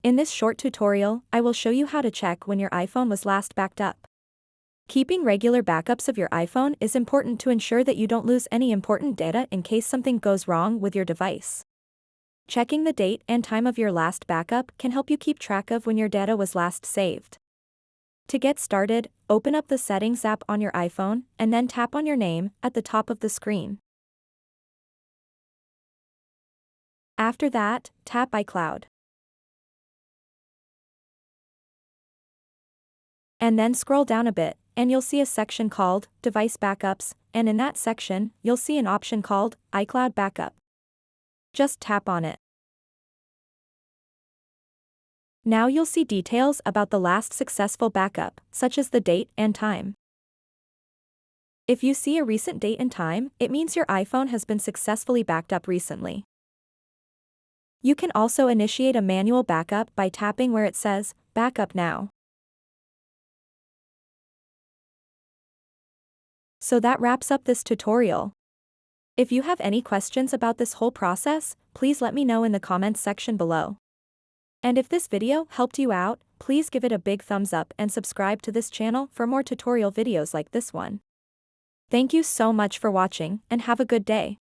In this short tutorial, I will show you how to check when your iPhone was last backed up. Keeping regular backups of your iPhone is important to ensure that you don't lose any important data in case something goes wrong with your device. Checking the date and time of your last backup can help you keep track of when your data was last saved. To get started, open up the Settings app on your iPhone and then tap on your name at the top of the screen. After that, tap iCloud. And then scroll down a bit, and you'll see a section called Device Backups, and in that section, you'll see an option called iCloud Backup. Just tap on it. Now you'll see details about the last successful backup, such as the date and time. If you see a recent date and time, it means your iPhone has been successfully backed up recently. You can also initiate a manual backup by tapping where it says, Backup Now. So that wraps up this tutorial. If you have any questions about this whole process, please let me know in the comments section below. And if this video helped you out, please give it a big thumbs up and subscribe to this channel for more tutorial videos like this one. Thank you so much for watching and have a good day.